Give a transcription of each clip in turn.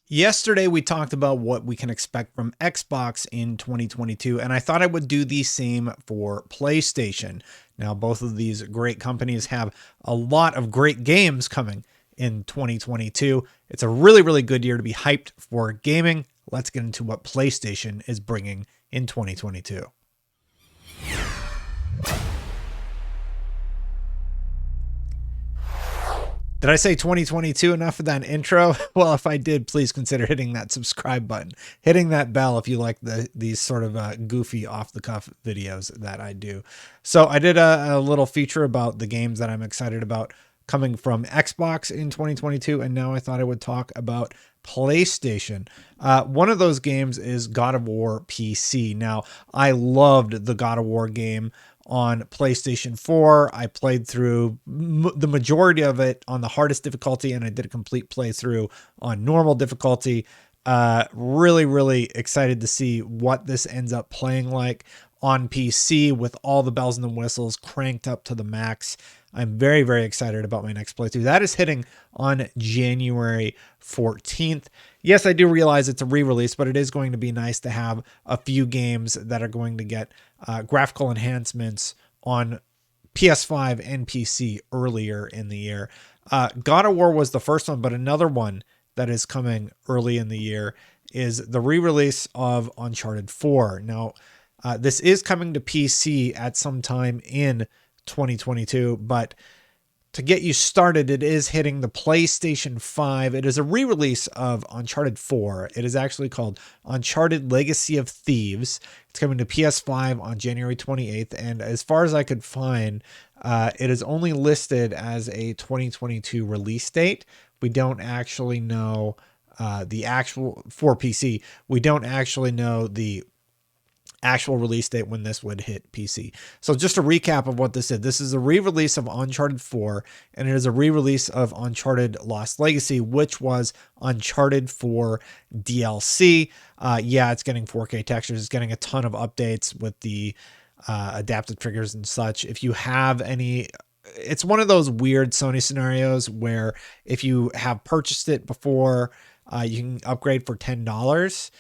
Yesterday, we talked about what we can expect from Xbox in 2022, and I thought I would do the same for PlayStation. Now, both of these great companies have a lot of great games coming in 2022. It's a really, really good year to be hyped for gaming. Let's get into what PlayStation is bringing in 2022. Did I say 2022 enough of that intro? Well, if I did, please consider hitting that subscribe button, hitting that bell if you like these sort of goofy off-the-cuff videos that I do. So I did a little feature about the games that I'm excited about coming from Xbox in 2022, and now I thought I would talk about PlayStation. One of those games is God of War PC. Now, I loved the God of War game on PlayStation 4. I played through the majority of it on the hardest difficulty, and I did a complete playthrough on normal difficulty. Really, really excited to see what this ends up playing like on PC with all the bells and the whistles cranked up to the max. I'm very, very excited about my next playthrough. That is hitting on January 14th. Yes, I do realize it's a re-release, but it is going to be nice to have a few games that are going to get graphical enhancements on PS5 and PC earlier in the year. God of War was the first one, but another one that is coming early in the year is the re-release of Uncharted 4. Now, this is coming to PC at some time in 2022, but to get you started, it is hitting the PlayStation 5. It is a re-release of Uncharted 4. It is actually called Uncharted Legacy of Thieves. It's coming to PS5 on January 28th, and as far as I could find, it is only listed as a 2022 release date. We don't actually know the actual, for PC, we don't actually know the actual release date when this would hit PC. So just a recap of what this is. This is a re-release of Uncharted 4, and it is a re-release of Uncharted Lost Legacy, which was Uncharted 4 DLC. Yeah, it's getting 4K textures. It's getting a ton of updates with the adaptive triggers and such. If you have any... It's one of those weird Sony scenarios where if you have purchased it before, you can upgrade for $10,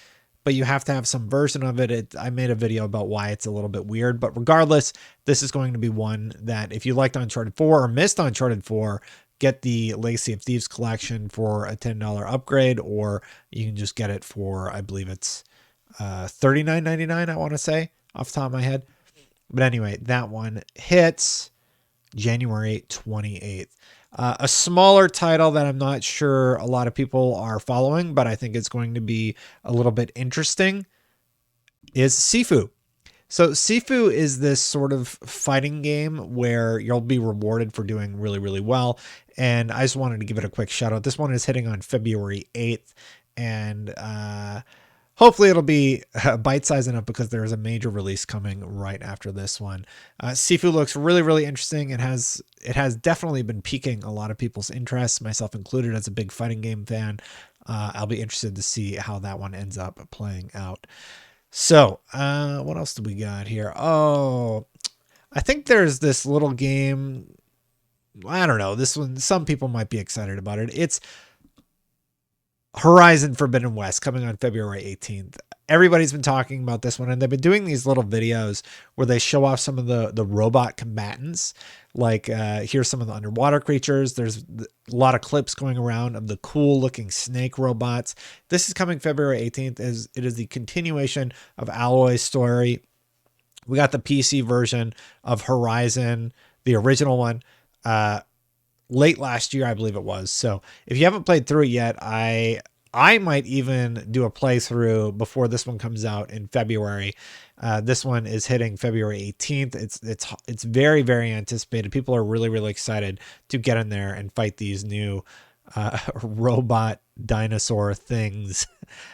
but you have to have some version of it. I made a video about why it's a little bit weird, but regardless, this is going to be one that if you liked Uncharted 4 or missed Uncharted 4, get the Legacy of Thieves collection for a $10 upgrade, or you can just get it for, I believe it's $39.99, I want to say, off the top of my head. But anyway, that one hits January 28th. A smaller title that I'm not sure a lot of people are following, but I think it's going to be a little bit interesting, is Sifu. So Sifu is this sort of fighting game where you'll be rewarded for doing really, really well. And I just wanted to give it a quick shout out. This one is hitting on February 8th, and hopefully it'll be bite-sized enough because there is a major release coming right after this one. Sifu looks really, really interesting. It has definitely been piquing a lot of people's interest, myself included as a big fighting game fan. I'll be interested to see how that one ends up playing out. So what else do we got here? Oh, I think there's this little game. I don't know. This one, some people might be excited about it. It's Horizon Forbidden West coming on February 18th. Everybody's been talking about this one, and they've been doing these little videos where they show off some of the robot combatants. Like here's some of the underwater creatures. There's a lot of clips going around of the cool looking snake robots. This is coming February 18th. It is the continuation of Aloy's story. We got the PC version of Horizon, the original one, late last year, I believe it was. So if you haven't played through it yet, I might even do a playthrough before this one comes out in February. This one is hitting February 18th. It's very, very anticipated. People are really, really excited to get in there and fight these new robot dinosaur things,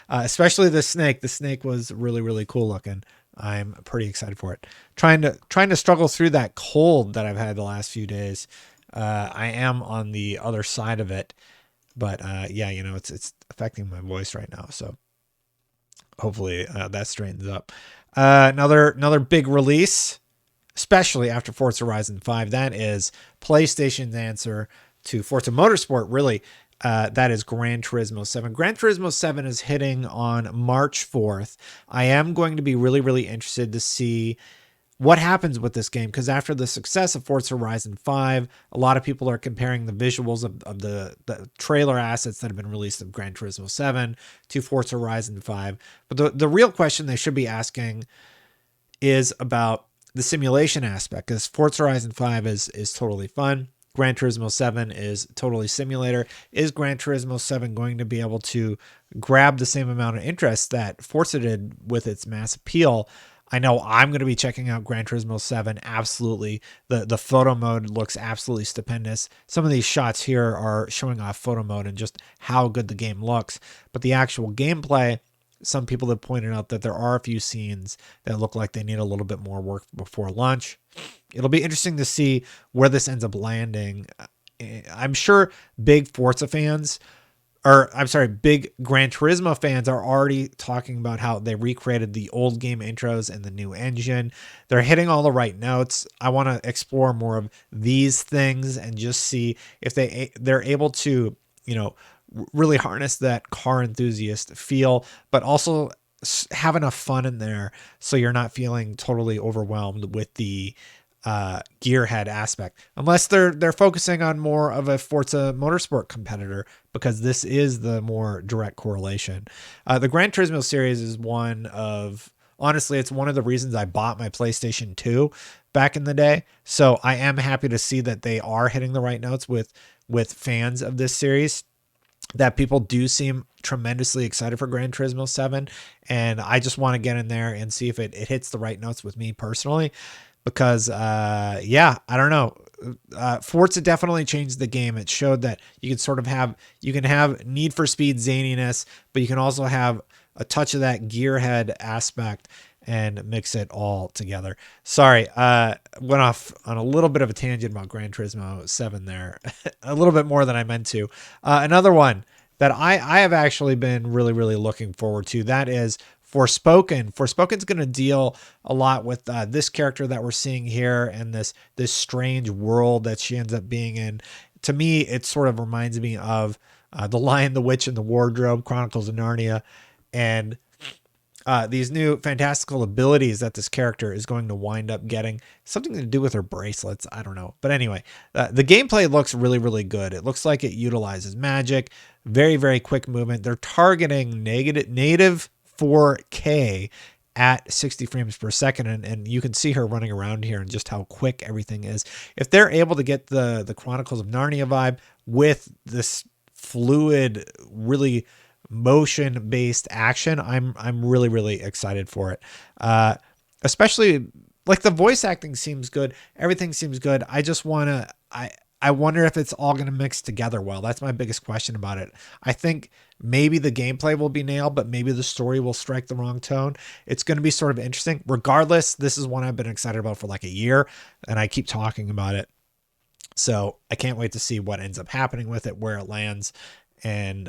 especially the snake. The snake was really, really cool looking. I'm pretty excited for it. Trying to struggle through that cold that I've had the last few days. I am on the other side of it, but yeah, you know, it's affecting my voice right now. So hopefully that straightens up. Another big release, especially after Forza Horizon 5. That is PlayStation's answer to Forza Motorsport, really. That is Gran Turismo 7. Gran Turismo 7 is hitting on March 4th. I am going to be really, really interested to see what happens with this game, because after the success of Forza Horizon 5, a lot of people are comparing the visuals of the trailer assets that have been released of Gran Turismo 7 to Forza Horizon 5. But the real question they should be asking is about the simulation aspect, because Forza Horizon 5 is totally fun. Gran Turismo 7 is totally simulator. Is Gran Turismo 7 going to be able to grab the same amount of interest that Forza did with its mass appeal? I know I'm going to be checking out Gran Turismo 7. Absolutely. The photo mode looks absolutely stupendous. Some of these shots here are showing off photo mode and just how good the game looks. But the actual gameplay, some people have pointed out that there are a few scenes that look like they need a little bit more work before launch. It'll be interesting to see where this ends up landing. I'm sure big Forza fans, big Gran Turismo fans are already talking about how they recreated the old game intros and the new engine. They're hitting all the right notes. I want to explore more of these things and just see if they're able to, really harness that car enthusiast feel, but also have enough fun in there so you're not feeling totally overwhelmed with the gearhead aspect, unless they're focusing on more of a Forza Motorsport competitor, because this is the more direct correlation. The Gran Turismo series is honestly, it's one of the reasons I bought my PlayStation 2 back in the day. So I am happy to see that they are hitting the right notes with fans of this series, that people do seem tremendously excited for Gran Turismo 7. And I just want to get in there and see if it hits the right notes with me personally. Because, I don't know. Forza definitely changed the game. It showed that you can have Need for Speed zaniness, but you can also have a touch of that gearhead aspect and mix it all together. Sorry, went off on a little bit of a tangent about Gran Turismo 7 there. A little bit more than I meant to. Another one that I have actually been really, really looking forward to, that is Forspoken. Forspoken's going to deal a lot with this character that we're seeing here and this strange world that she ends up being in. To me, it sort of reminds me of The Lion, the Witch, and the Wardrobe, Chronicles of Narnia, and these new fantastical abilities that this character is going to wind up getting. Something to do with her bracelets. I don't know. But anyway, the gameplay looks really, really good. It looks like it utilizes magic. Very, very quick movement. They're targeting native 4K at 60 frames per second. And you can see her running around here and just how quick everything is. If they're able to get the Chronicles of Narnia vibe with this fluid, really motion-based action, I'm really, really excited for it. Especially, like, the voice acting seems good. Everything seems good. I wonder if it's all going to mix together well. That's my biggest question about it. I think maybe the gameplay will be nailed, but maybe the story will strike the wrong tone. It's going to be sort of interesting. Regardless, this is one I've been excited about for like a year, and I keep talking about it. So I can't wait to see what ends up happening with it, where it lands. And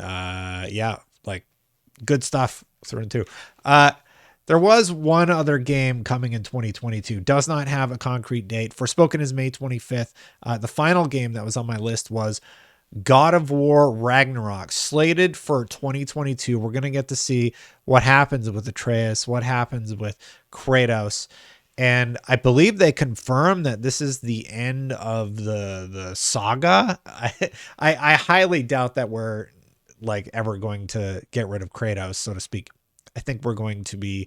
like, good stuff through and through. There was one other game coming in 2022. Does not have a concrete date. Forspoken is May 25th. The final game that was on my list was God of War Ragnarok, slated for 2022. We're going to get to see what happens with Atreus, what happens with Kratos. And I believe they confirmed that this is the end of the saga. I highly doubt that we're like ever going to get rid of Kratos, so to speak. I think we're going to be,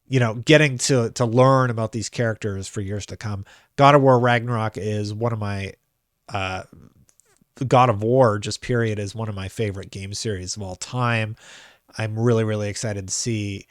getting to learn about these characters for years to come. God of War Ragnarok is one of my, God of War, just period, is one of my favorite game series of all time. I'm really, really excited to see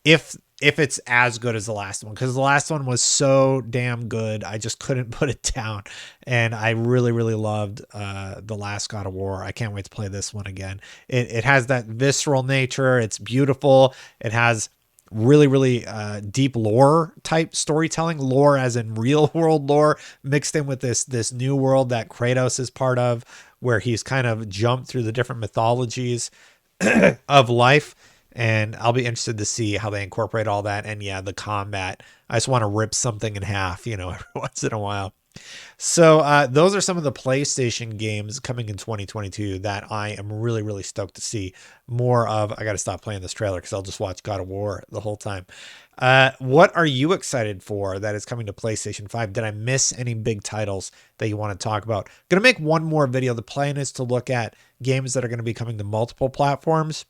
if it's as good as the last one, because the last one was so damn good. I just couldn't put it down. And I really, really loved the last God of War. I can't wait to play this one again. It has that visceral nature. It's beautiful. It has really, really deep lore type storytelling, lore as in real world lore, mixed in with this new world that Kratos is part of, where he's kind of jumped through the different mythologies of life. And I'll be interested to see how they incorporate all that. And yeah, the combat, I just want to rip something in half, every once in a while. So those are some of the PlayStation games coming in 2022 that I am really, really stoked to see more of. I got to stop playing this trailer because I'll just watch God of War the whole time. What are you excited for that is coming to PlayStation 5? Did I miss any big titles that you want to talk about? Going to make one more video. The plan is to look at games that are going to be coming to multiple platforms.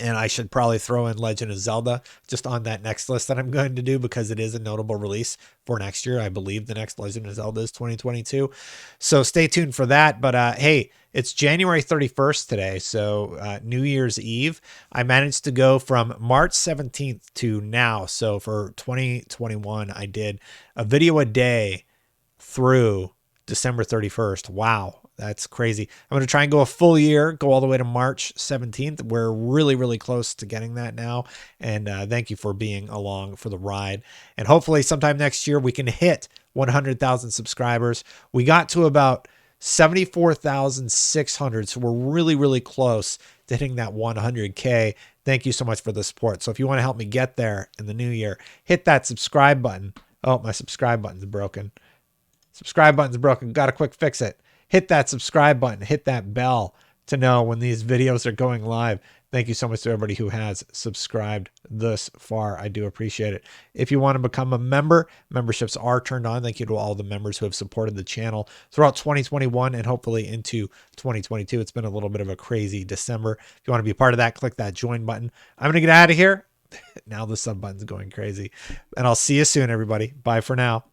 And I should probably throw in Legend of Zelda just on that next list that I'm going to do because it is a notable release for next year. I believe the next Legend of Zelda is 2022. So stay tuned for that. But hey, it's January 31st today. So New Year's Eve. I managed to go from March 17th to now. So for 2021, I did a video a day through December 31st. Wow, that's crazy. I'm going to try and go a full year, go all the way to March 17th. We're really, really close to getting that now. And thank you for being along for the ride. And hopefully sometime next year we can hit 100,000 subscribers. We got to about 74,600. So we're really, really close to hitting that 100K. Thank you so much for the support. So if you want to help me get there in the new year, hit that subscribe button. Oh, my subscribe button's broken. Subscribe button's broken. Got to quick fix it. Hit that subscribe button. Hit that bell to know when these videos are going live. Thank you so much to everybody who has subscribed thus far. I do appreciate it. If you want to become a member, memberships are turned on. Thank you to all the members who have supported the channel throughout 2021 and hopefully into 2022. It's been a little bit of a crazy December. If you want to be a part of that, click that join button. I'm going to get out of here. Now the sub button's going crazy. And I'll see you soon, everybody. Bye for now.